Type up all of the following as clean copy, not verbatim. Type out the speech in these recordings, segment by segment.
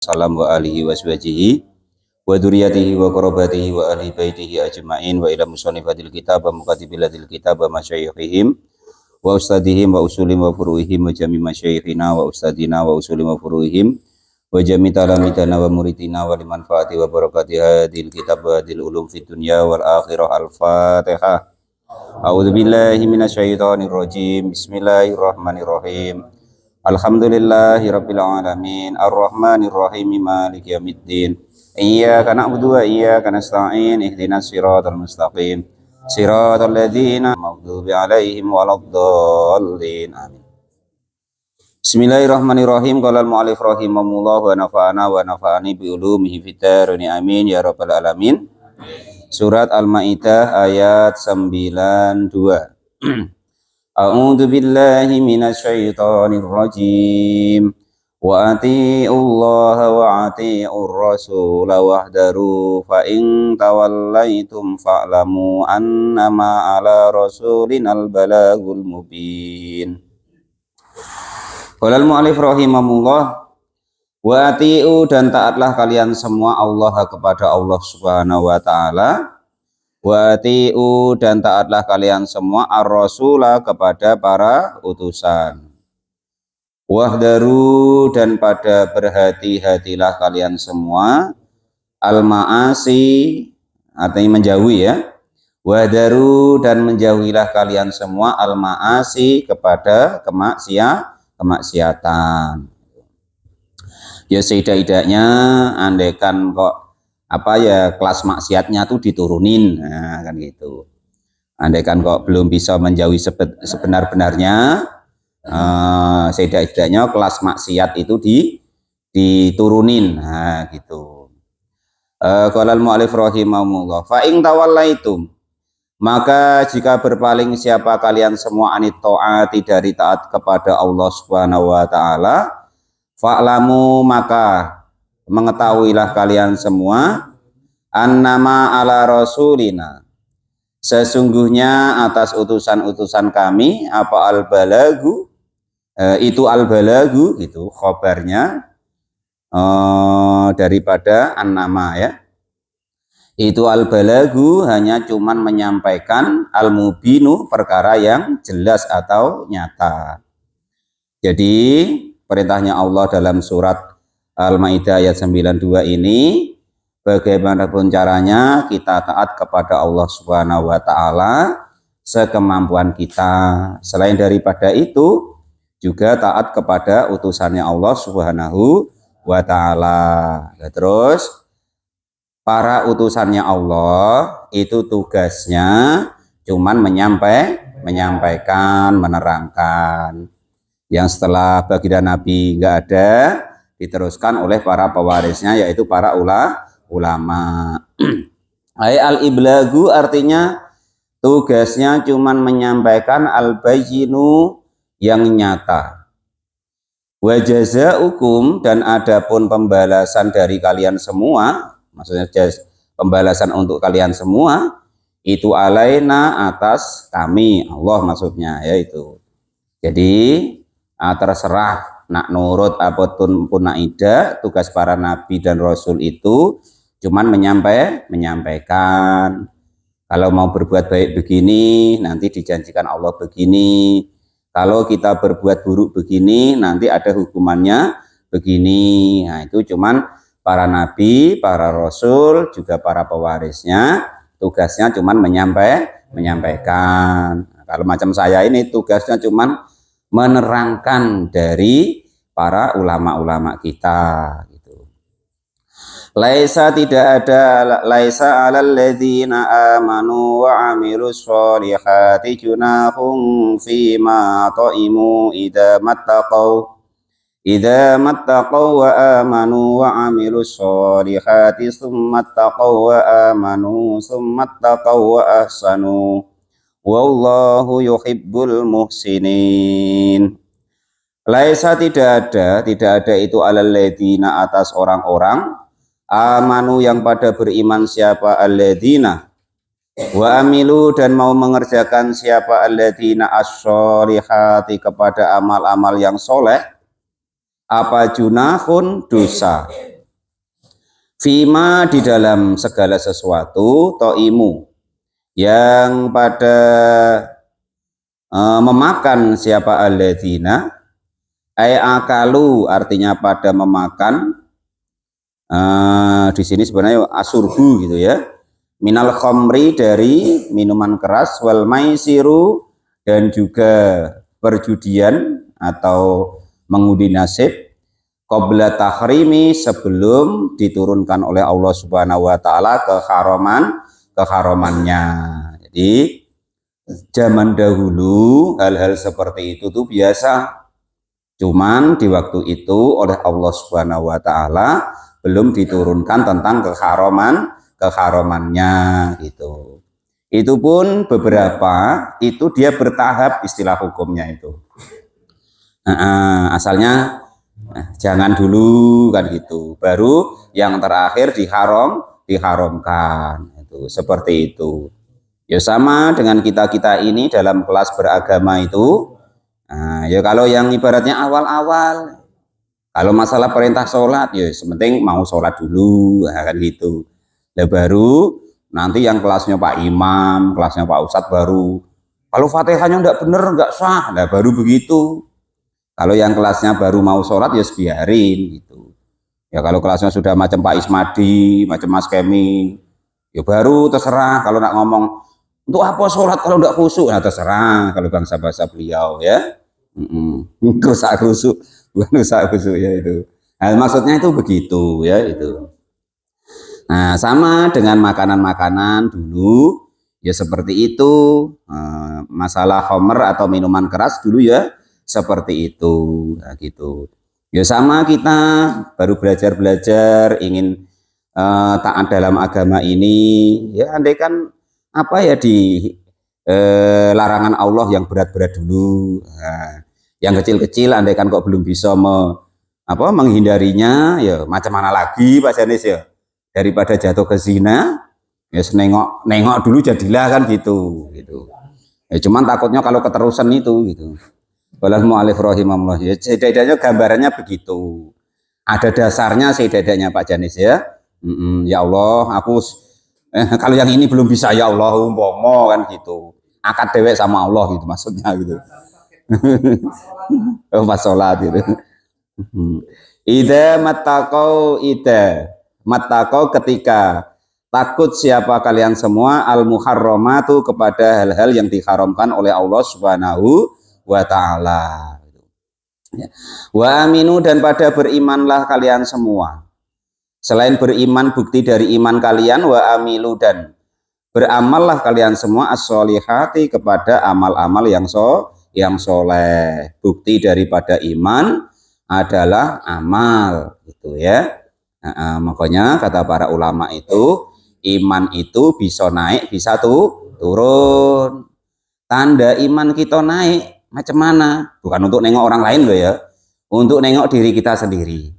salam wa alihi wa sahbihi wa dzurriyyatihi wa qarabatihi wa ahli baitihi ajma'in wa ila musannifatil kitab wa mukatibilatil kitab wa masyayikhihim wa ustadihim wa usulim wa furuihim wa jami masyayikhina wa ustadina wa usulim wa furuihim wa jami talamidana wa muridina wa limanfaati wa barakati hadil kitab wa hadil ulum fid dunya wal akhirah. Al-Fatihah. A'udzu billahi minasyaitonir rajim. Bismillahirrahmanirrahim. Alhamdulillahirabbil alamin arrahmanir rahim maliki yaumiddin iyyaka na'budu wa iyyaka nasta'in ihdinas siratal mustaqim siratal ladzina maghdubi 'alaihim waladdallin amin. Bismillahirrahmanirrahim. Qala al-mu'allif rahimahullah wa nafa'ani bi ulumihi fid dharain amin ya rabbal alamin. Surat Al-Maidah ayat 92. A'udzu billahi minasyaitonir rajim. Wa atiiullaha wa atiiur rasula wahdaru fa in tawallaitum fa'lamu annama 'ala rasulinal balagul mubin. Qala al-mu'allif rahimahullah wa atiiu, dan taatlah kalian semua Allah kepada Allah Subhanahu wa taala. Wa ati'u, dan taatlah kalian semua ar-rasula kepada para utusan. Wahdaru, dan pada berhati-hatilah kalian semua al-ma'asi, artinya menjauhi ya. Wahdaru, dan menjauhilah kalian semua al-ma'asi kepada kemaksiatan. Ya seidak-idaknya andaikan kok kelas maksiatnya tuh diturunin, nah, kan gitu. Andaikan kok belum bisa menjauhi sebenar-benarnya, setidak-tidaknya kelas maksiat itu diturunin, nah gitu. Qala al-mu'allif rahimahullah fa in tawallaitum, maka jika berpaling siapa kalian semua anit taati, dari taat kepada Allah Subhanahu wa taala, fa'lamu, maka mengetahuilah kalian semua annama ala rasulina, sesungguhnya atas utusan-utusan kami apa al-balagu, itu al-balagu itu khobarnya daripada annama ya. Itu al-balagu hanya cuman menyampaikan, al-mubinu perkara yang jelas atau nyata. Jadi perintahnya Allah dalam surat Al-Maidah ayat 92 ini, bagaimanapun caranya kita taat kepada Allah Subhanahu wa taala sekemampuan kita. Selain daripada itu juga taat kepada utusannya Allah Subhanahu wa taala. Terus para utusannya Allah itu tugasnya cuman menyampaikan, menerangkan. Yang setelah baginda Nabi enggak ada, diteruskan oleh para pewarisnya, yaitu para ulama. Al-iblagu artinya tugasnya cuman menyampaikan, al-bayyinu yang nyata. Wa jazaukum, dan adapun pembalasan dari kalian semua, maksudnya pembalasan untuk kalian semua, itu alaina, atas kami, Allah maksudnya yaitu. Jadi terserah nak nurut apapun pun naida, tugas para nabi dan rasul itu cuman menyampaikan. Kalau mau berbuat baik begini, nanti dijanjikan Allah begini. Kalau kita berbuat buruk begini, nanti ada hukumannya begini. Nah, itu cuman para nabi, para rasul, juga para pewarisnya, tugasnya cuman menyampaikan. Nah, kalau macam saya ini tugasnya cuman menerangkan dari para ulama-ulama kita gitu. Laisa, tidak ada, laisa 'alal ladzina amanu wa 'amilus sholihati junahum fima ta'imu idza mattaqau wa amanu wa 'amilus sholihati tsumma taqau wa amanu tsumma taqau wa ahsanu wallahu yuhibbul muhsinin. Laisa, tidak ada itu alal ladzina, atas orang-orang amanu yang pada beriman, siapa alladzina, wa amilu, dan mau mengerjakan siapa alladzina as-sholihati, kepada amal-amal yang soleh, apa junahun, dosa, Fima di dalam segala sesuatu, to'imu yang pada memakan siapa alladzina, akalu artinya pada memakan, di sini sebenarnya asurbu gitu ya, minal khamri dari minuman keras, wal maisiru dan juga perjudian atau mengundi nasib, qabla tahrimi sebelum diturunkan oleh Allah Subhanahu wa taala keharamannya. Jadi zaman dahulu hal-hal seperti itu tuh biasa. Cuman di waktu itu oleh Allah Subhanahu wa taala belum diturunkan tentang keharamannya gitu. Itu pun beberapa itu dia bertahap istilah hukumnya itu. Asalnya jangan dulu kan gitu. Baru yang terakhir diharamkan itu seperti itu. Ya sama dengan kita ini dalam kelas beragama itu. Nah, ya kalau yang ibaratnya awal-awal, kalau masalah perintah sholat, ya sementing mau sholat dulu, kan gitu. Ya baru nanti yang kelasnya Pak Imam, kelasnya Pak Ustadz baru. Kalau Fatihahnya enggak bener, enggak sah, nah baru begitu. Kalau yang kelasnya baru mau sholat, ya biarin gitu. Ya kalau kelasnya sudah macam Pak Ismadi, macam Mas Kemi, ya baru terserah. Kalau nak ngomong, untuk apa sholat kalau enggak khusyuk? Nah terserah kalau bangsa-bangsa beliau ya. Rusak khusyuk, bukan rusak khusyuk ya itu. Nah, maksudnya itu begitu ya itu. Nah sama dengan makanan-makanan dulu ya seperti itu. Masalah khamr atau minuman keras dulu ya seperti itu. Nah, gitu. Ya sama kita baru belajar ingin taat dalam agama ini ya andaikan apa ya di larangan Allah yang berat-berat dulu. Nah, yang kecil-kecil andaikan kok belum bisa menghindarinya ya macam mana lagi Pak Janis ya, daripada jatuh ke zina ya nengok dulu jadilah kan gitu ya, cuman takutnya kalau keterusan itu gitu. Walal mu'alif rahimahullah ya, setidaknya gambarannya begitu, ada dasarnya setidaknya Pak Janis ya. Ya Allah aku kalau yang ini belum bisa ya Allah umpama kan gitu, akad dewek sama Allah gitu maksudnya gitu. Pas sholat gitu. Ida matakau ketika takut siapa kalian semua al muharramatu kepada hal-hal yang diharamkan oleh Allah Subhanahu wa taala. Wa aminu dan pada berimanlah kalian semua. Selain beriman bukti dari iman kalian, wa amilu dan beramallah kalian semua as-solihati kepada amal-amal yang soleh. Bukti daripada iman adalah amal gitu ya. Makanya kata para ulama itu iman itu bisa naik bisa turun. Tanda iman kita naik macam mana? Bukan untuk nengok orang lain loh ya, untuk nengok diri kita sendiri.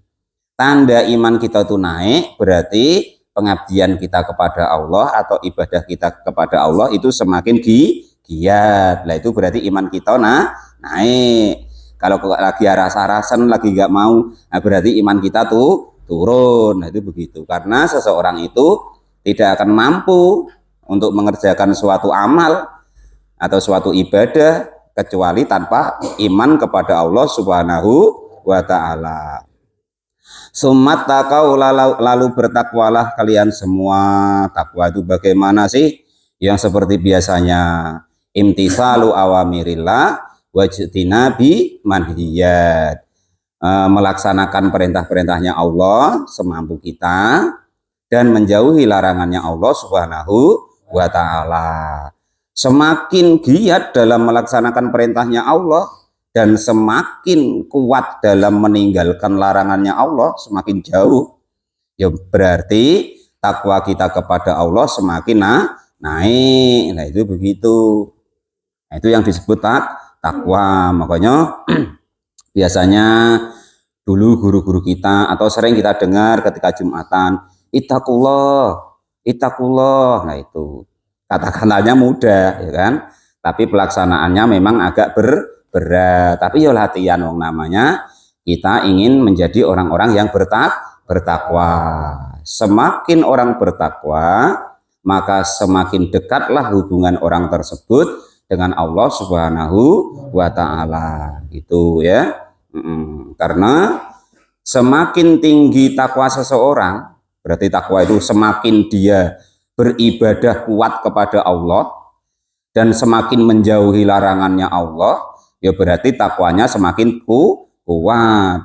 Tanda iman kita itu naik berarti pengabdian kita kepada Allah atau ibadah kita kepada Allah itu semakin giat. Lah itu berarti iman kita naik. Kalau lagi rasa-rasan lagi nggak mau, nah berarti iman kita tuh turun. Nah itu begitu. Karena seseorang itu tidak akan mampu untuk mengerjakan suatu amal atau suatu ibadah kecuali tanpa iman kepada Allah Subhanahu wa taala. Sumat takau lalu bertakwalah kalian semua. Takwa itu bagaimana sih? Yang seperti biasanya imtisalu awamirillah wajtinabi manhiyat, melaksanakan perintah-perintahnya Allah semampu kita dan menjauhi larangannya Allah Subhanahu wa taala. Semakin giat dalam melaksanakan perintahnya Allah dan semakin kuat dalam meninggalkan larangannya Allah, semakin jauh ya berarti takwa kita kepada Allah semakin naik. Nah itu begitu. Nah, itu yang disebut takwa. Makanya biasanya dulu guru-guru kita atau sering kita dengar ketika Jumatan, ittaqullah. Nah itu kata-katanya mudah ya kan, tapi pelaksanaannya memang agak berat. Tapi ya latihan wong namanya kita ingin menjadi orang-orang yang bertakwa bertakwa. Semakin orang bertakwa, maka semakin dekatlah hubungan orang tersebut dengan Allah Subhanahu wa Ta'ala. Gitu ya. Karena semakin tinggi takwa seseorang, berarti takwa itu semakin dia beribadah kuat kepada Allah dan semakin menjauhi larangannya Allah, ya berarti takwanya semakin kuat.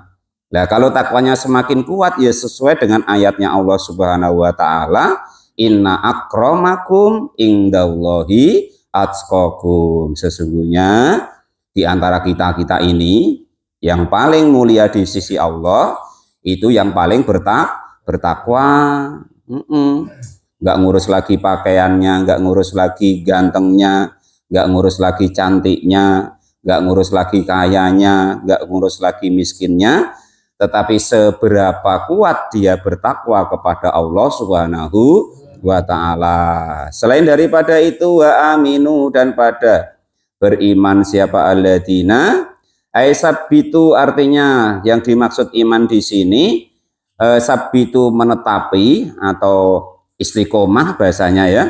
Nah, kalau takwanya semakin kuat, ya sesuai dengan ayatnya Allah Subhanahu wa Ta'ala, inna akramakum indallahi atqakum. Sesungguhnya di antara kita ini yang paling mulia di sisi Allah itu yang paling bertakwa. Nggak ngurus lagi pakaiannya, nggak ngurus lagi gantengnya, nggak ngurus lagi cantiknya, nggak ngurus lagi kayanya, nggak ngurus lagi miskinnya, tetapi seberapa kuat dia bertakwa kepada Allah Subhanahu wa Ta'ala. Selain daripada itu, wa aminu, dan pada beriman siapa alladzina, sabbitu, artinya yang dimaksud iman di sini sabbitu menetapi atau istiqomah bahasanya ya,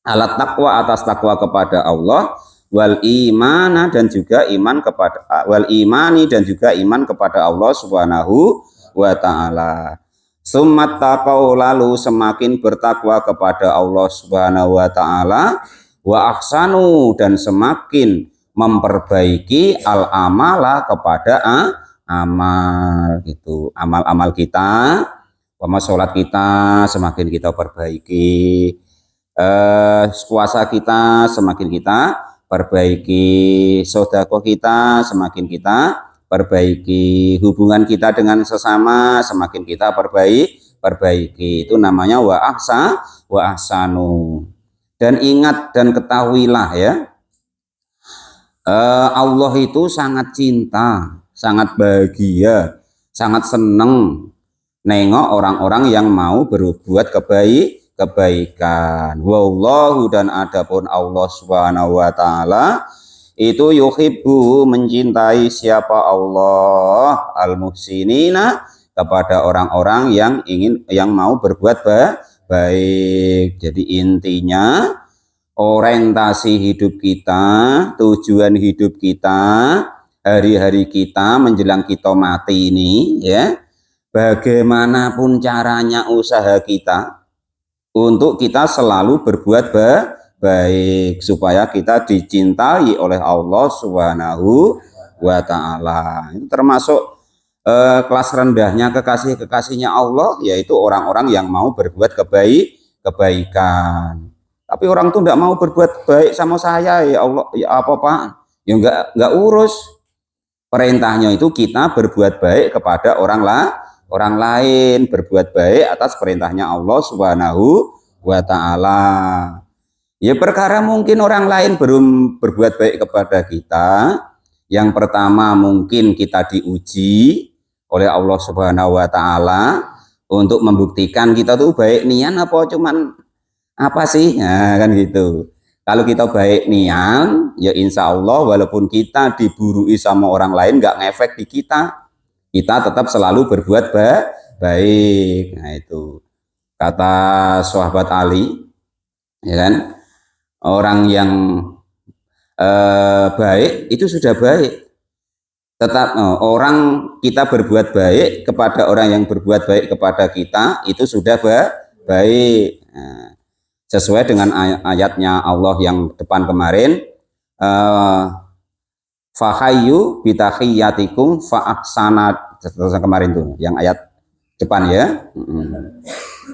alat takwa, atas takwa kepada Allah, wal imana, dan juga iman kepada wal imani, dan juga iman kepada Allah Subhanahu wa Ta'ala. Summat taqau, lalu semakin bertakwa kepada Allah Subhanahu wa Ta'ala, wa ahsanu, dan semakin memperbaiki al amala, kepada amal gitu, amal-amal kita. Sholat kita semakin kita perbaiki, puasa kita semakin kita perbaiki, sedekah kita semakin kita perbaiki, hubungan kita dengan sesama semakin kita perbaiki. Itu namanya wa ahsanu. Dan ingat dan ketahuilah ya, Allah itu sangat cinta, sangat bahagia, sangat senang nengok orang-orang yang mau berbuat kebaikan. Wallahu, dan adapun Allah Subhanahu wa Ta'ala itu yuhibbu, mencintai siapa Allah, al-muhsinina, kepada orang-orang yang mau berbuat baik. Jadi intinya orientasi hidup kita, tujuan hidup kita, hari-hari kita menjelang kita mati ini ya, bagaimanapun caranya usaha kita untuk kita selalu berbuat baik supaya kita dicintai oleh Allah Subhanahu wa Ta'ala. Itu termasuk kelas rendahnya kekasihnya Allah, yaitu orang-orang yang mau berbuat kebaikan. Tapi orang tuh tidak mau berbuat baik sama saya, ya Allah, ya apa Pak? Ya enggak urus. Perintahnya itu kita berbuat baik kepada orang lain, berbuat baik atas perintahnya Allah Subhanahu wa Ta'ala. Ya perkara mungkin orang lain belum berbuat baik kepada kita. Yang pertama mungkin kita diuji oleh Allah Subhanahu wa Ta'ala untuk membuktikan kita tuh baik niat apa cuman apa sih, nah, kan gitu. Kalau kita baik niat, ya insya Allah walaupun kita diburui sama orang lain nggak ngefek di kita tetap selalu berbuat baik. Nah itu kata sahabat Ali, ya kan, orang yang baik itu sudah baik. Tetap orang kita berbuat baik kepada orang yang berbuat baik kepada kita itu sudah baik. Nah, sesuai dengan ayatnya Allah yang depan kemarin, fahayyu bitahiyyatikum fa'ahsanat, kemarin tuh yang ayat depan ya.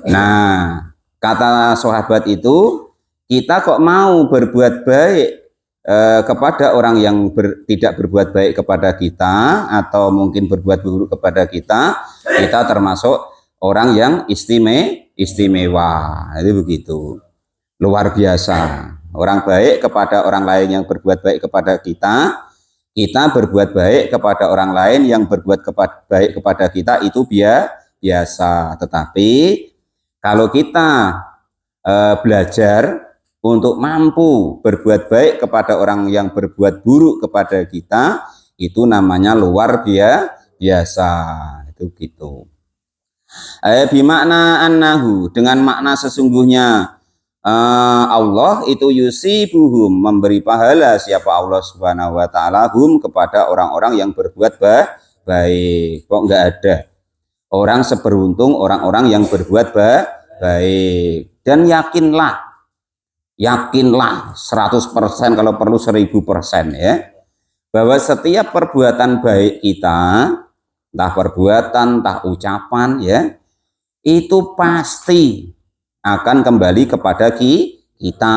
Nah, kata sahabat itu, kita kok mau berbuat baik kepada orang yang tidak berbuat baik kepada kita, atau mungkin berbuat buruk kepada kita termasuk orang yang istimewa. Jadi begitu, luar biasa. Orang baik kepada orang lain yang berbuat baik kepada kita berbuat baik kepada orang lain yang berbuat baik kepada kita itu biasa. Tetapi kalau kita belajar untuk mampu berbuat baik kepada orang yang berbuat buruk kepada kita, itu namanya luar biasa. Itu gitu. Bimakna annahu, dengan makna sesungguhnya Allah itu yusibuhum, memberi pahala siapa Allah Subhanahu wa taala hum kepada orang-orang yang berbuat baik. Kok enggak ada orang seberuntung orang-orang yang berbuat baik. Dan yakinlah 100%, kalau perlu 1000% ya, bahwa setiap perbuatan baik kita, entah perbuatan, entah ucapan ya, itu pasti akan kembali kepada kita.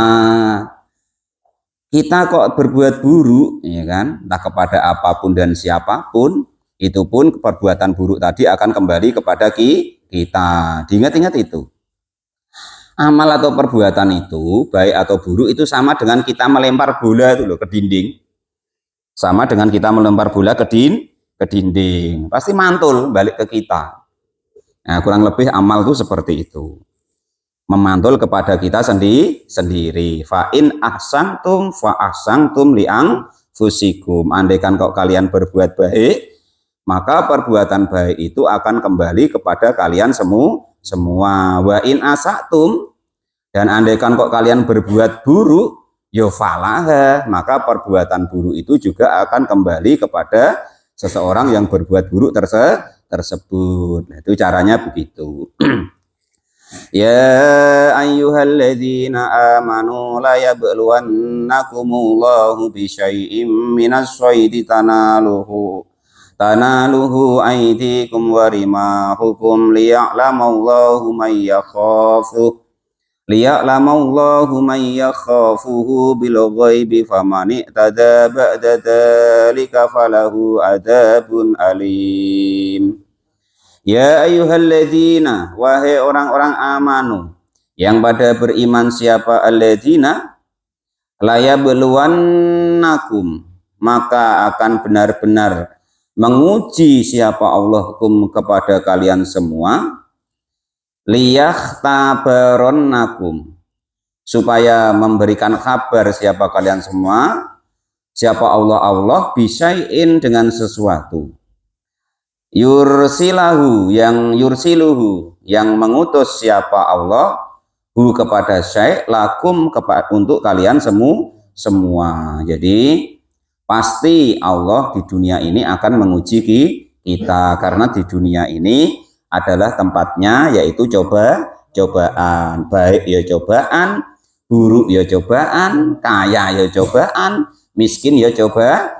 Kita kok berbuat buruk ya kan, entah kepada apapun dan siapapun, itu pun perbuatan buruk tadi akan kembali kepada kita. Diingat-ingat itu. Amal atau perbuatan itu, baik atau buruk, itu sama dengan kita melempar bola itu loh ke dinding. Sama dengan kita melempar bola ke dinding. Pasti mantul balik ke kita. Nah, kurang lebih amal itu seperti itu. Memantul kepada kita sendiri. Fa in ahsantum fa ahsantum liang fusikum. Andaikan kok kalian berbuat baik, maka perbuatan baik itu akan kembali kepada kalian semua. Wa in asatum, dan andaikan kok kalian berbuat buruk, yo falah, maka perbuatan buruk itu juga akan kembali kepada seseorang yang berbuat buruk tersebut. Nah, itu caranya begitu. Ya ayyuhalladzina amanu la yabluwannakumullahu bisyai'im minas syaidi tanaluhu aydikum wa rimahukum liya'lamallahu man yakhafuhu bil ghaibi faman i'tada ba'da dzalika falahu adzabun alim. Ya ayyuhalladzina, wahai orang-orang amanu yang pada beriman, siapa alladzina la yabluwannakum, maka akan benar-benar menguji siapa Allah kepada kalian semua, liyakhtabaronnakum, supaya memberikan kabar siapa kalian semua, siapa Allah bisyai'in, dengan sesuatu, yursiluhu, yang mengutus siapa Allah hu kepada syai' lakum, untuk kalian semua. Jadi pasti Allah di dunia ini akan menguji kita, karena di dunia ini adalah tempatnya yaitu cobaan, baik ya cobaan, buruk ya cobaan, kaya ya cobaan, miskin ya cobaan,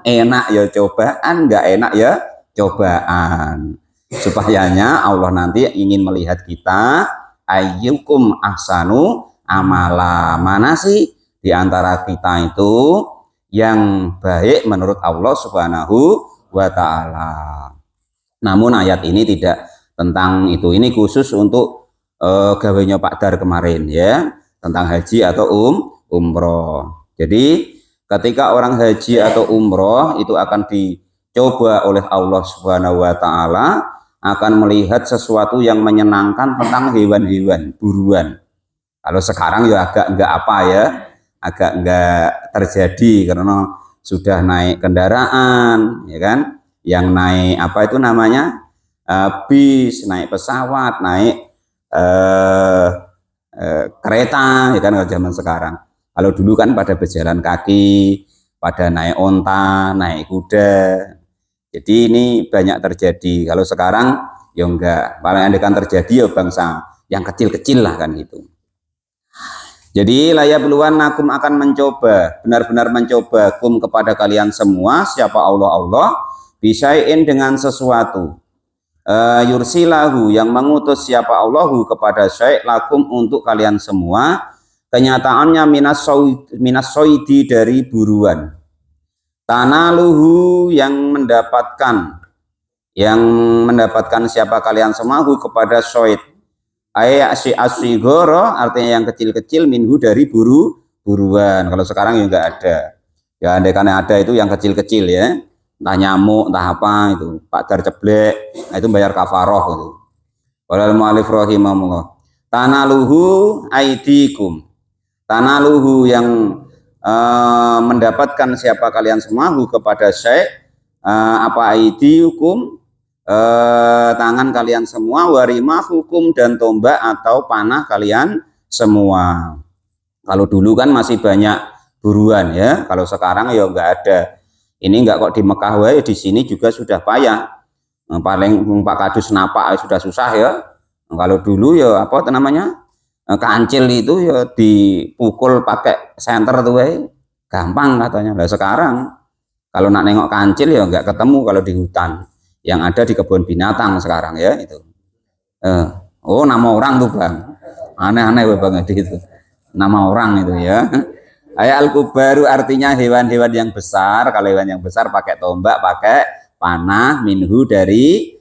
enak ya cobaan, enggak enak ya cobaan. Supayanya Allah nanti ingin melihat kita, ayyukum ahsanu amala, mana sih di antara kita itu yang baik menurut Allah Subhanahu wa taala. Namun ayat ini tidak tentang itu, ini khusus untuk gawainya Pak Dar kemarin ya, tentang haji atau umroh. Jadi ketika orang haji atau umroh itu akan dicoba oleh Allah Subhanahu wa taala, akan melihat sesuatu yang menyenangkan tentang hewan-hewan buruan. Kalau sekarang ya agak enggak terjadi karena sudah naik kendaraan ya kan, yang naik apa itu namanya, bis, naik pesawat, naik kereta ya kan, kalau zaman sekarang. Kalau dulu kan pada berjalan kaki, pada naik onta, naik kuda. Jadi ini banyak terjadi. Kalau sekarang ya enggak, paling andekan terjadi ya bangsa yang kecil-kecil lah kan gitu. Jadi layabluwannakum, akan mencoba, benar-benar mencoba kum kepada kalian semua, siapa Allah bisyai'in, dengan sesuatu, yursilahu, yang mengutus siapa Allahu kepada syai' lakum, untuk kalian semua. Kenyataannya minas soidi, dari buruan, tanaluhu, yang mendapatkan siapa kalian semua hu kepada soid, asyigoro, artinya yang kecil-kecil, minhu, dari buruan. Kalau sekarang ya enggak ada ya, andaikan ada itu yang kecil-kecil ya, entah nyamuk entah apa, itu Pak Dar ceblek, nah itu bayar kafaroh itu. Walal mu'alif rahimahullah. Tanaluhu aidikum, tanaluhu, yang mendapatkan siapa kalian semua hu kepada syai', apa aidikum, tangan kalian semua, warima hukum dan tombak atau panah kalian semua. Kalau dulu kan masih banyak buruan ya, kalau sekarang ya enggak ada. Ini enggak kok di Mekah wae, di sini juga sudah payah. Paling Pak Kadus napak sudah susah ya. Kalau dulu ya apa namanya? Kancil itu ya dipukul pakai senter tuh gampang katanya. Nah sekarang kalau nak nengok kancil ya nggak ketemu kalau di hutan, yang ada di kebun binatang sekarang ya itu. Oh nama orang tuh bang, aneh-aneh banget itu, nama orang itu ya. Ayat al-kubaru artinya hewan-hewan yang besar. Kalau hewan yang besar pakai tombak, pakai panah, minhu dari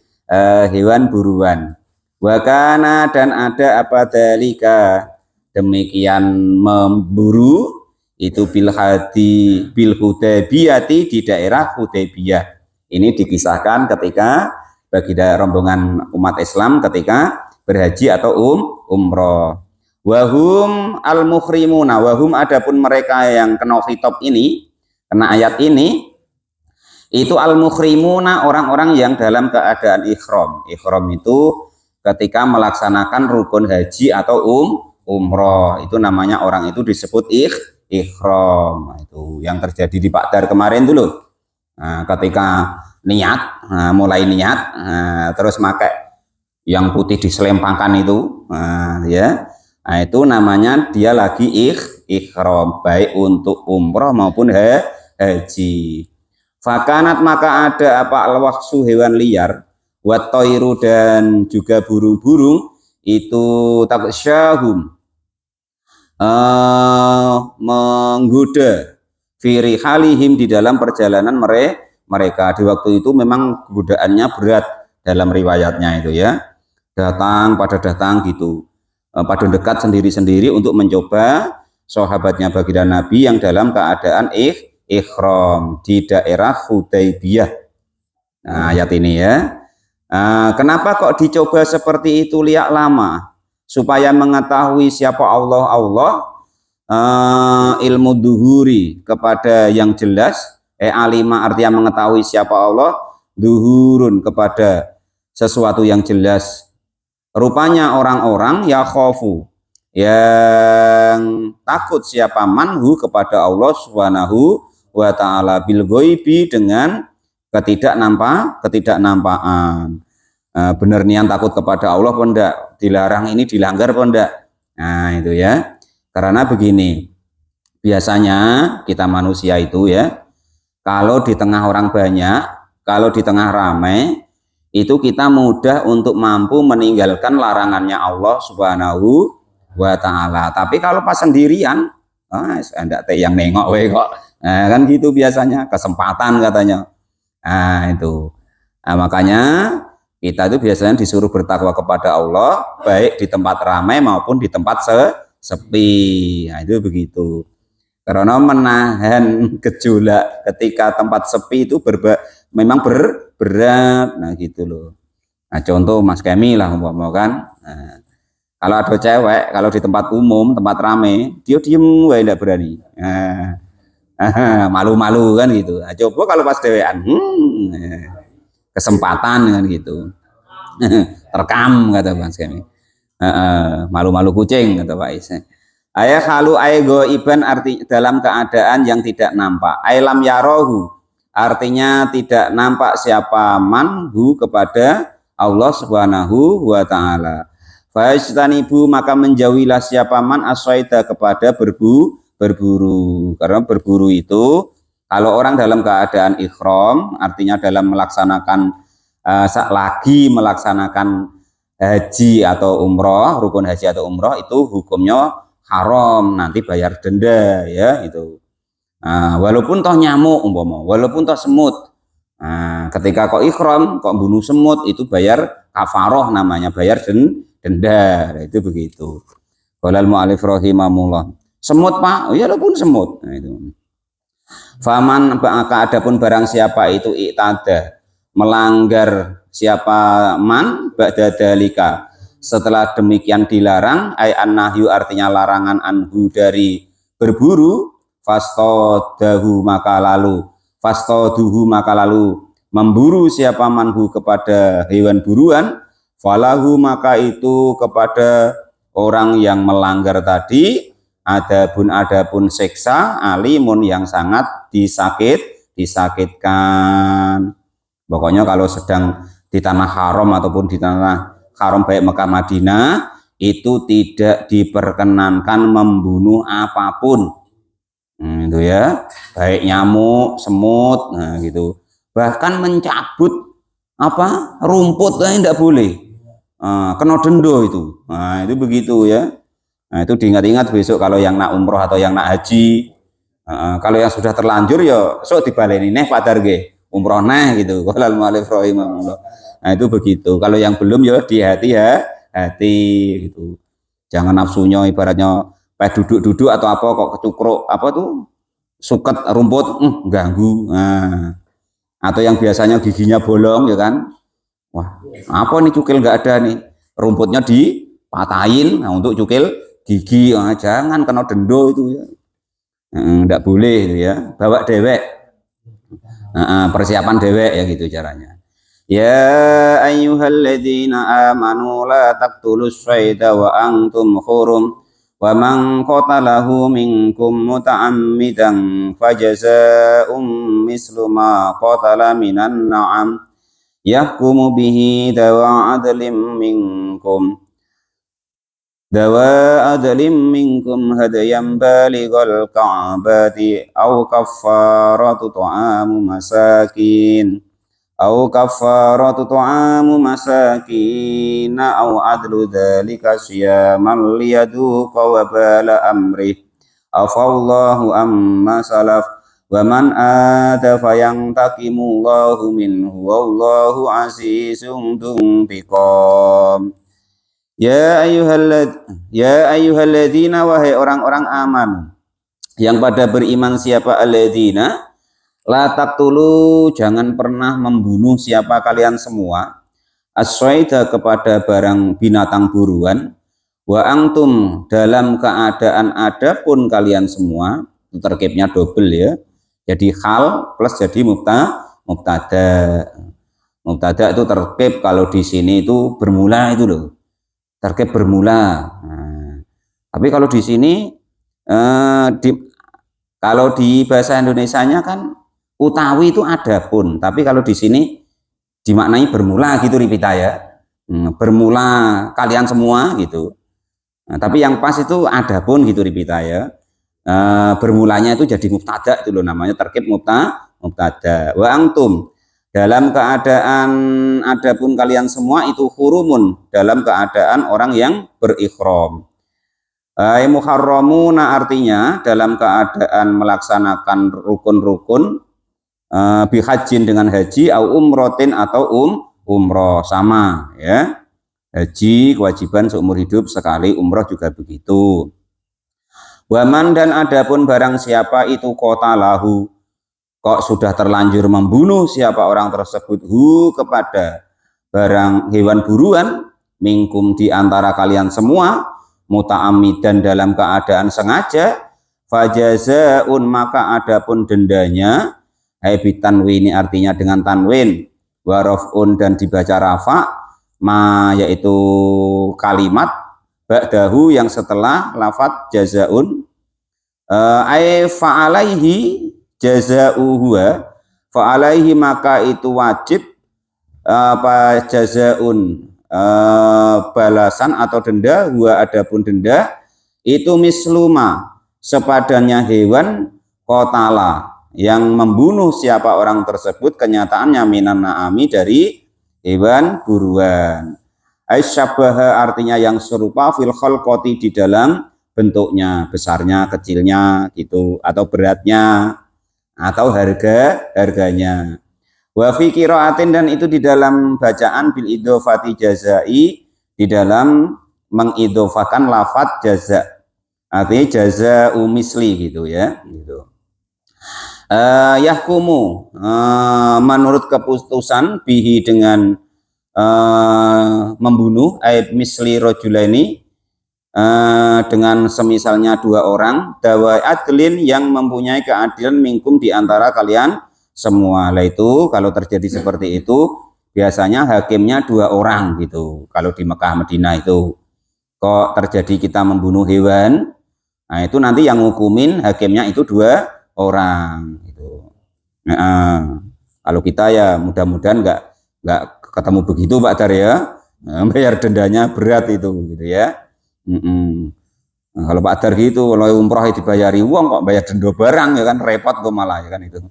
hewan buruan. Wakana dan ada apa dalika demikian memburu itu bil Hudaybiyati di daerah Hudaybiyah. Ini dikisahkan ketika bagi rombongan umat Islam ketika berhaji atau umroh. Wahum al muhrimuna, wahum adapun mereka yang kena khitab ini, kena ayat ini, itu al muhrimuna orang-orang yang dalam keadaan ikhram. Ikhram itu ketika melaksanakan rukun haji atau umroh, itu namanya orang itu disebut ikhram. Itu yang terjadi di Pak Dar kemarin dulu. Nah, ketika niat, mulai niat, terus pakai yang putih diselempangkan itu, ya, itu namanya dia lagi ikhram, baik untuk umroh maupun haji. Fakanat maka ada apa al-wahsu hewan liar, watoiru dan juga burung-burung itu taksyahum menggoda firi halihim di dalam perjalanan mereka di waktu itu. Memang godaannya berat dalam riwayatnya itu ya, datang gitu, pada dekat sendiri-sendiri untuk mencoba sahabatnya baginda Nabi yang dalam keadaan ikhram di daerah Hudaybiyah. Nah ayat ini ya. Kenapa kok dicoba seperti itu? Liak lama supaya mengetahui siapa Allah ilmu duhuri kepada yang jelas. Alima artinya mengetahui siapa Allah, duhurun kepada sesuatu yang jelas. Rupanya orang-orang ya khofu yang takut siapa manhu kepada Allah subhanahu wa ta'ala bil ghaibi dengan ketidaknampaan. Benar nian takut kepada Allah pun enggak, dilarang ini dilanggar pun enggak. Nah itu ya, karena begini, biasanya kita manusia itu ya, kalau di tengah orang banyak, kalau di tengah ramai, itu kita mudah untuk mampu meninggalkan larangannya Allah subhanahu wa ta'ala. Tapi kalau pas sendirian, enggak yang nengok kok, kan gitu biasanya, kesempatan katanya. Nah itu, makanya kita itu biasanya disuruh bertakwa kepada Allah baik di tempat ramai maupun di tempat sepi. Nah itu begitu, karena menahan gejolak ketika tempat sepi itu memang berat. Nah gitu loh. Nah contoh Mas Kemi lah mau kan, kalau ada cewek kalau di tempat umum, tempat ramai, dia diem enggak berani. Malu-malu kan gitu. Nah, coba kalau pas dewean, kesempatan kan gitu. Terekam kata Mas Kemi. Malu-malu kucing kata Pak Is. Ayah halu aygo iban arti dalam keadaan yang tidak nampak. Ailam yarohu artinya tidak nampak siapa manhu kepada Allah subhanahu wa ta'ala. Fa'istanibu maka menjauhilah siapa man aswaida kepada berburu. Karena berburu itu kalau orang dalam keadaan ikhram artinya dalam melaksanakan lagi melaksanakan haji atau umroh, rukun haji atau umroh itu hukumnya haram, nanti bayar denda ya itu. Walaupun toh nyamuk umpama, walaupun toh semut, ketika kok ikhram kok bunuh semut itu bayar kafaroh namanya, bayar denda. Itu begitu. Qala al-mu'allif rahimahullah. Semut Pak, ya walaupun semut. Nah itu. Faman adapun barang siapa itu iktada melanggar siapa man ba'da dalika setelah demikian dilarang, ay annahyu artinya larangan anhu dari berburu, fastodahu maka lalu memburu siapa manhu kepada hewan buruan, falahu maka itu kepada orang yang melanggar tadi adapun seksa alimun yang sangat disakitkan. Pokoknya kalau sedang di tanah haram ataupun di tanah haram baik Mekah Madinah itu tidak diperkenankan membunuh apapun. Itu ya, baik nyamuk, semut, nah gitu. Bahkan mencabut rumput tidak boleh. Kena denda itu. Nah, itu begitu ya. Nah, itu diingat-ingat besok kalau yang nak umroh atau yang nak haji. Kalau yang sudah terlanjur ya sok dibaleni neh padar nggih. Umroh neh gitu. Qalal mu'allif rahimahullah. Nah, itu begitu. Kalau yang belum ya di hati gitu. Jangan nafsunya ibaratnya duduk-duduk atau apa kok kecukruk suket rumput ganggu. Nah, atau yang biasanya giginya bolong ya kan. Wah, apa nih cukil nggak ada nih, rumputnya dipatahin untuk cukil gigi. Jangan kena dendo itu ya. Nggak boleh itu ya, bawa dewek. Persiapan dewek ya gitu caranya. Ya ayyuhalladzina amanu la taqtulus syaita wa antum hurum wa man qatalahu minkum muta'ammidan fajaza'um mislu ma qatala minan na'am yahkumu bihi dawa adlim minkum hadayan balighal ka'bati aw kaffaratu ta'amu masakin aw adlu dzalika siyaman liyaduqa wabala amrih afallahu amma salaf wa man ata fayantakimullahu minhu wallahu azizun dzuntiqam. Ya ayyuhalladzina wahai orang-orang aman yang pada beriman, siapa alladzina la taqtulu jangan pernah membunuh siapa kalian semua as-syaida kepada barang binatang buruan wa antum dalam keadaan adapun kalian semua, itu terkibnya double ya. Jadi hal plus jadi mubtada itu terkib kalau di sini itu bermula itu loh. Terkib bermula. Nah, tapi kalau di sini kalau di bahasa Indonesianya kan utawi itu adapun, tapi kalau di sini dimaknai bermula gitu Ripita ya. Bermula kalian semua gitu. Nah, tapi yang pas itu adapun gitu Ripita ya. Bermulanya itu jadi mubtada itu loh, namanya terkib mubtada. Wa antum dalam keadaan adapun kalian semua itu hurumun, dalam keadaan orang yang berikhram. Muharramuna artinya dalam keadaan melaksanakan rukun-rukun bihajin dengan haji au umrotin atau umroh sama ya. Haji kewajiban seumur hidup sekali, umroh juga begitu. Waman dan adapun barang siapa itu qatalahu kok sudah terlanjur membunuh siapa orang tersebut kepada barang hewan buruan minkum di antara kalian semua muta'ammidan dalam keadaan sengaja fajazaun maka adapun dendanya bitanwini artinya dengan tanwin warafun dan dibaca rafa yaitu kalimat ba'dahu yang setelah lafadz jazaun fa'alaihi jazauhu fa'alaihi maka itu wajib jazaun balasan atau denda adapun denda itu misluma sepadannya hewan qatala yang membunuh siapa orang tersebut kenyataannya minan na'ami dari hewan buruan. Aisyabaha artinya yang serupa fil khalqati di dalam bentuknya, besarnya, kecilnya gitu atau beratnya atau harganya. Wa fi qiraatin dan itu di dalam bacaan bil idhofati jazai di dalam mengidhofakan lafadz jaza. Artinya jaza'u misli gitu ya, gitu. Yahkumu menurut keputusan bihi dengan membunuh misli rajulaini dengan semisalnya dua orang dawa adlin yang mempunyai keadilan minkum di antara kalian semua. Lah itu kalau terjadi seperti itu biasanya hakimnya 2 orang gitu. Kalau di Mekah Madinah itu kok terjadi kita membunuh hewan, nah itu nanti yang ngukumin hakimnya itu 2 orang gitu. Nah, kalau kita ya mudah-mudahan nggak ketemu begitu Pak Dar ya. Nah, bayar dendanya berat itu gitu ya. Nah, kalau Pak Dar gitu, kalau umroh dibayari uang kok bayar denda barang ya kan repot kok malah ya kan itu.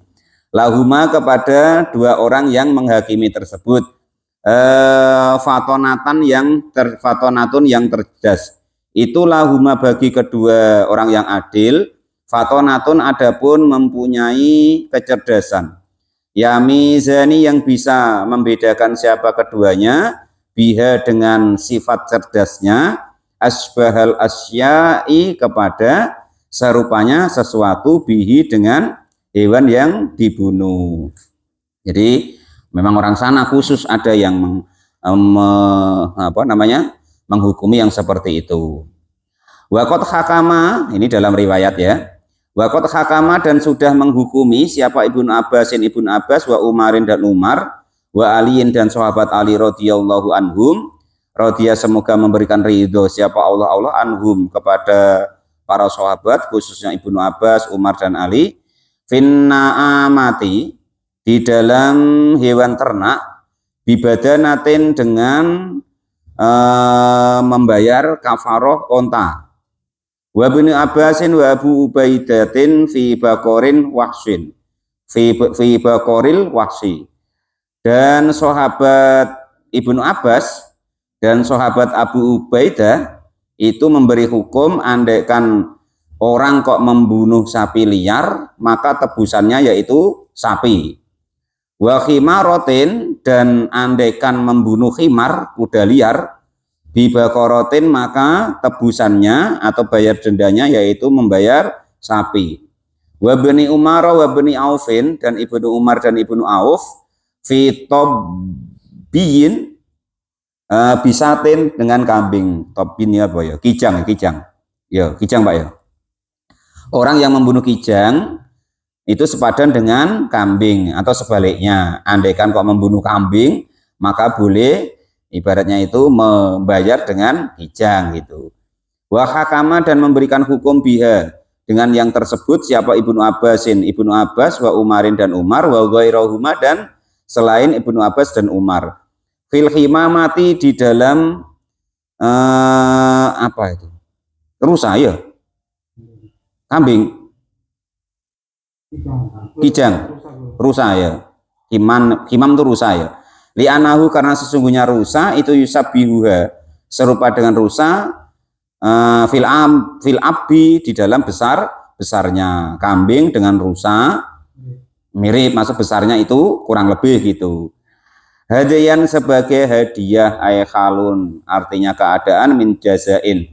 Lahuma kepada 2 orang yang menghakimi tersebut. Fatonatun yang cerdas. Itulah huma bagi kedua orang yang adil. Fatonatun adapun mempunyai kecerdasan. Yamizani yang bisa membedakan siapa keduanya. Biha dengan sifat cerdasnya. Asbahal asyai kepada serupanya sesuatu bihi dengan hewan yang dibunuh. Jadi memang orang sana khusus ada yang menghukumi yang seperti itu. Waqat hakama, ini dalam riwayat ya. Waqat hakama dan sudah menghukumi siapa Ibnu Abbas wa Umarin dan Umar wa Aliin dan sahabat Ali radhiyallahu anhum. Radhiya semoga memberikan ridho siapa Allah anhum kepada para sahabat khususnya Ibnu Abbas, Umar dan Ali. Finna amati di dalam hewan ternak bibadanatin dengan membayar kafaroh onta. Wa Ibnu Abbasin wa Abu Ubaidatin fi bakorin wahsin fi bakoril wahsi. Dan sahabat Ibnu Abbas dan sahabat Abu Ubaidah itu memberi hukum andaikan orang kok membunuh sapi liar maka tebusannya yaitu sapi. Wa khimarotin dan andaikan membunuh khimar kuda liar bibakorotin maka tebusannya atau bayar dendanya yaitu membayar sapi. Wa bani Umar wa bani Aufin dan Ibnu Umar dan Ibnu Auf fi tobiyin bisatin dengan kambing. Tobin ya apa ya? Kijang ya kijang Pak ya. Orang yang membunuh kijang itu sepadan dengan kambing atau sebaliknya. Andaikan kok membunuh kambing maka boleh ibaratnya itu membayar dengan kijang gitu. Wa hakama dan memberikan hukum biha dengan yang tersebut siapa Ibnu Abbas wa Umarin dan Umar wa ghairahuma dan selain Ibnu Abbas dan Umar. Fil himamati di dalam apa itu? Rusa ya? Kambing. Kijang. Rusa ya. Himam itu rusa ya. Li'anahu karena sesungguhnya rusa itu yusabbihuha serupa dengan rusa fil abbi di dalam besarnya kambing dengan rusa mirip masuk besarnya itu kurang lebih gitu. Hadiyan sebagai hadiah ayhalun artinya keadaan min jazain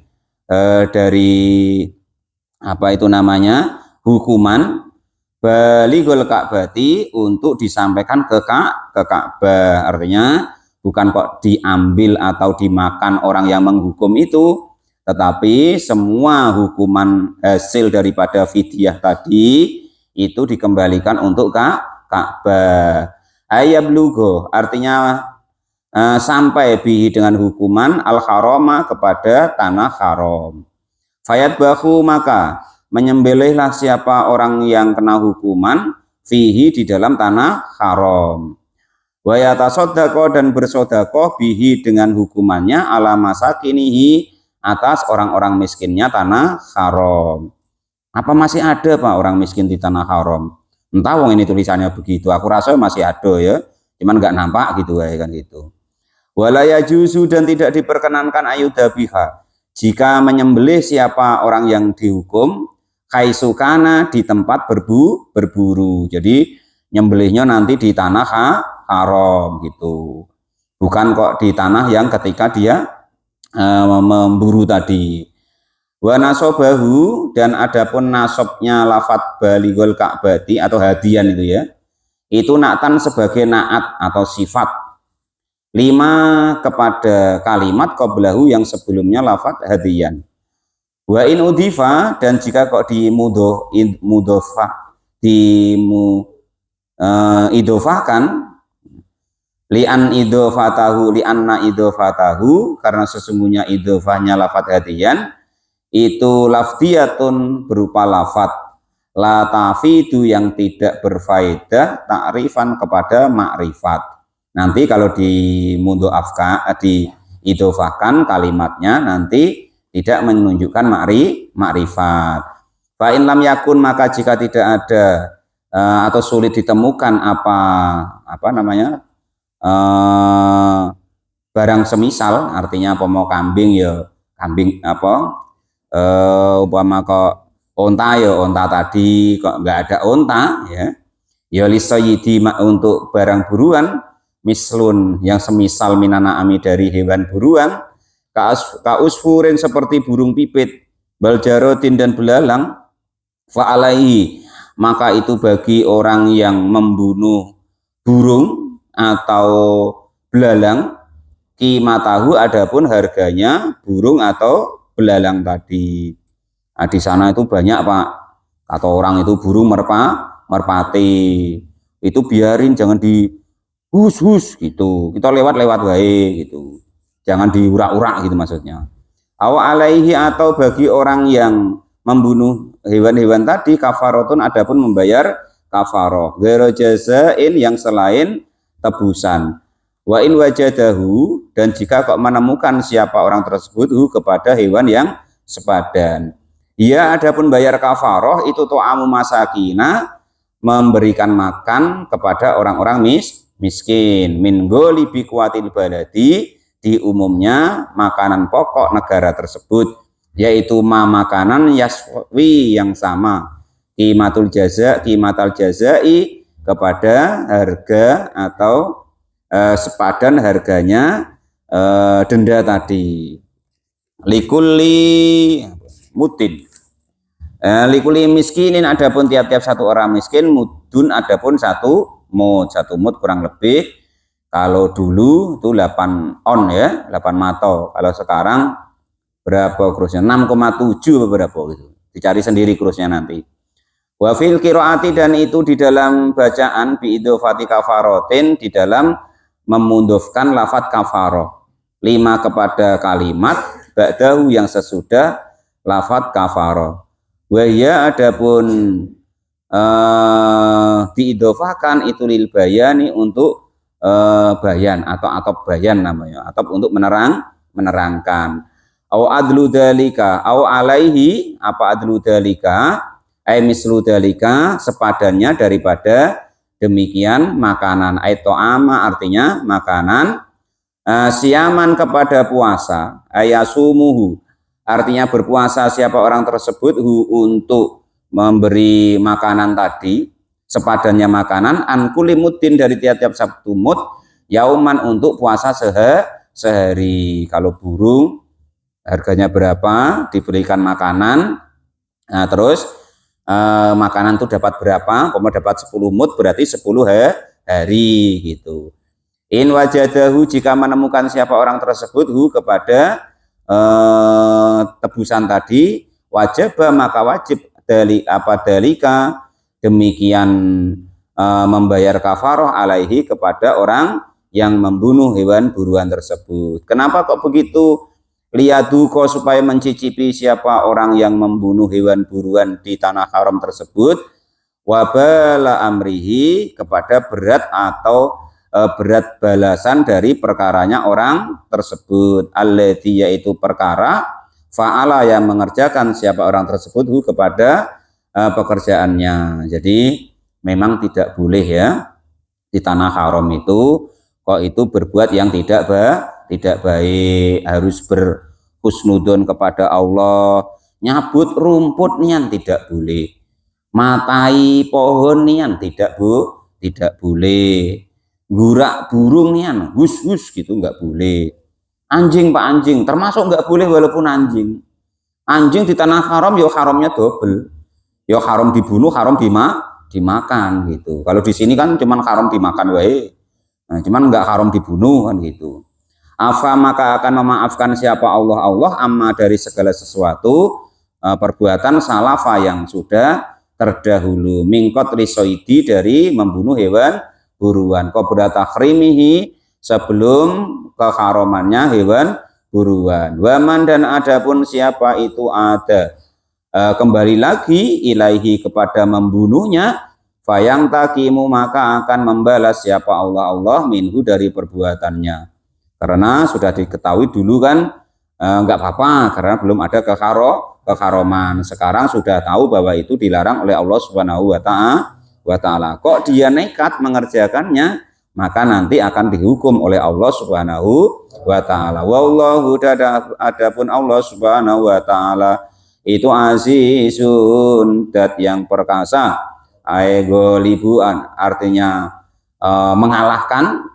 dari apa itu namanya hukuman baligul Ka'bati untuk disampaikan ke Ka'bah artinya bukan kok diambil atau dimakan orang yang menghukum itu tetapi semua hukuman hasil daripada fidyah tadi itu dikembalikan untuk Ka'bah. Ayablugo artinya sampai bihi dengan hukuman al-harama kepada tanah haram. Fayat bahu maka menyembelihlah siapa orang yang kena hukuman fihi di dalam tanah haram. Wa yatasaddaqo dan bersedekah bihi dengan hukumannya ala masakinihi atas orang-orang miskinnya tanah haram. Apa masih ada Pak orang miskin di tanah haram? Entah wong ini tulisannya begitu. Aku rasa masih ada ya. Cuman nggak nampak gitu ya kan gitu. Walaya juzu dan tidak diperkenankan ayudabiha jika menyembelih siapa orang yang dihukum kaisukana di tempat berburu. Jadi nyembelihnya nanti di tanah haram gitu. Bukan kok di tanah yang ketika dia memburu tadi. Wa nasobahu dan adapun nasobnya lafat baligul Ka'bati atau hadian itu ya. Itu naktan sebagai naat atau sifat. 5 kepada kalimat qablahu yang sebelumnya lafat hadian. Wa in udifa dan jika kok dimudofah idofahkan lianna idofatahu karena sesungguhnya idofahnya lafat hadiyan itu lafdiyatun berupa lafat la tafidu yang tidak berfaedah ta'rifan kepada makrifat. Nanti kalau diidofahkan kalimatnya nanti tidak menunjukkan makrifat. Fa in lam yakun maka jika tidak ada atau sulit ditemukan apa namanya barang semisal, artinya apa mau kambing ya kambing apa umpama kok onta ya onta tadi kok nggak ada onta ya lisayidi untuk barang buruan mislun yang semisal minana ami dari hewan buruan kausfurin seperti burung pipit baljarotin dan belalang fa'alaihi maka itu bagi orang yang membunuh burung atau belalang qimatahu adapun harganya burung atau belalang tadi. Nah, di sana itu banyak Pak atau orang itu burung merpati itu biarin jangan di hus gitu, kita lewat baik gitu, jangan diurak-urak gitu maksudnya. Aw alaihi atau bagi orang yang membunuh hewan-hewan tadi kafarotun adapun membayar kafaroh ghairu jazain yang selain tebusan. Wa in wajadahu dan jika kok menemukan siapa orang tersebut kepada hewan yang sepadan. Ya adapun bayar kafaroh itu to'amu masakina memberikan makan kepada orang-orang miskin min ghalibi kuatil baladi di umumnya makanan pokok negara tersebut yaitu makanan yaswi yang sama qimatal jazai kepada harga atau sepadan harganya denda tadi. Likulli mutin likulli miskinin adapun tiap-tiap satu orang miskin mudun adapun satu mud kurang lebih kalau dulu itu 8 on ya 8 mato kalau sekarang berapa kurusnya 6,7 berapa gitu dicari sendiri kurusnya nanti. Wa fil qiraati dan itu di dalam bacaan bi idofati kafarotin di dalam memundufkan lafat kafaroh 5 kepada kalimat ba'dahu yang sesudah lafat kafaroh. Wahya adapun diidofahkan itu lil bayani untuk bayan atau bayan namanya atau untuk menerangkan. Au adlu dalika au alaihi apa adlu dalika ai mislu dalika sepadannya daripada demikian makanan aito'ama artinya makanan siaman kepada puasa ayasumuhu artinya berpuasa siapa orang tersebut untuk memberi makanan tadi sepadannya makanan ankulimuddin dari tiap-tiap Sabtu mud yauman untuk puasa sehari. Kalau burung harganya berapa diberikan makanan nah terus makanan itu dapat berapa, kamu dapat 10 mud berarti 10 hari gitu. In wajadahu jika menemukan siapa orang tersebut kepada tebusan tadi wajib maka wajib dalika demikian membayar kafaroh alaihi kepada orang yang membunuh hewan buruan tersebut. Kenapa kok begitu? Liyaduko supaya mencicipi siapa orang yang membunuh hewan buruan di tanah haram tersebut wabala amrihi kepada berat atau berat balasan dari perkaranya orang tersebut alladzi yaitu perkara fa'ala yang mengerjakan siapa orang tersebut kepada pekerjaannya. Jadi memang tidak boleh ya di tanah haram itu kok itu berbuat yang tidak baik, harus berhusnudon kepada Allah, nyabut rumput nian tidak boleh, matai pohon nian tidak boleh, gurak burung nian hus gitu nggak boleh, anjing pak anjing termasuk nggak boleh walaupun anjing di tanah haram ya haramnya double, ya haram dibunuh haram dimakan gitu. Kalau di sini kan cuman haram dimakan wae. Nah, cuman nggak haram dibunuh kan gitu. Afa maka akan memaafkan siapa Allah amma dari segala sesuatu perbuatan salafa yang sudah terdahulu mingkot risoidi dari membunuh hewan buruan qabla takhrimihi sebelum keharamannya hewan buruan. Waman dan adapun siapa itu ada kembali lagi ilaihi kepada membunuhnya fayang takimu maka akan membalas siapa Allah minhu dari perbuatannya. Karena sudah diketahui dulu kan enggak apa-apa karena belum ada keharaman. Sekarang sudah tahu bahwa itu dilarang oleh Allah Subhanahu wa taala. Kok dia nekat mengerjakannya, maka nanti akan dihukum oleh Allah Subhanahu wa taala. Wallahu adapun Allah Subhanahu wa taala itu azizun dat yang perkasa, golibuan artinya mengalahkan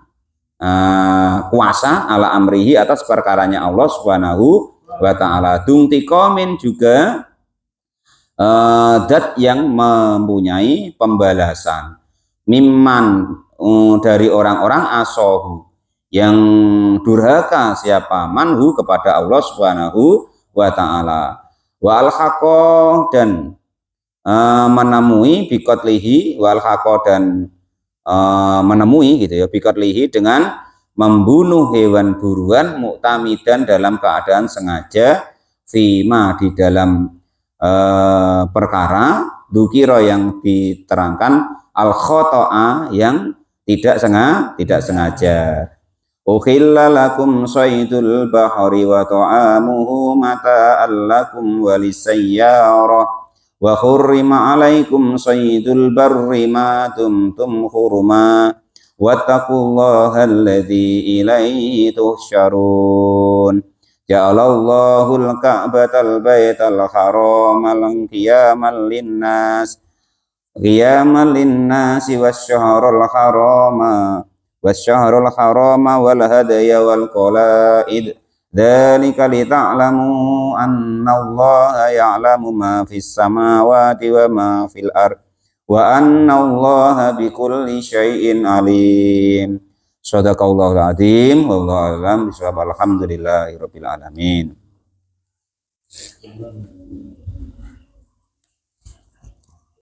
kuasa ala amrihi atas perkaranya Allah Subhanahu wa taala. Dungtikomin juga dat yang mempunyai pembalasan mimman dari orang-orang asohu yang durhaka siapa manhu kepada Allah Subhanahu wa taala. Wa alhaqo dan menemui bikotlihi wal haqo dan menemui gitu ya bikotlihi dengan membunuh hewan buruan muktamidan dalam keadaan sengaja fima di dalam perkara dukiro yang diterangkan al khotoa yang tidak sengaja. Ukhilla lakum saydul bahri wa ta'amuhu mata'an lakum walisayyarah wa hurrima alaikum saydul barri ma dumtum hurma wattaqullaha alladzi ilaihi tuhsyarun. Ja'alallahul ka'batal baital haramal qiyamal linnas wasyahrul harama wal hadaya wal qalaid dzalika lita'lamu annallaha ya'lamu ma fis samawati wa ma fil ard wa annallaha bikulli syai'in alim. Shadaqallahul adzim wallahu a'lam bishawab. Alhamdulillahirabbil alamin.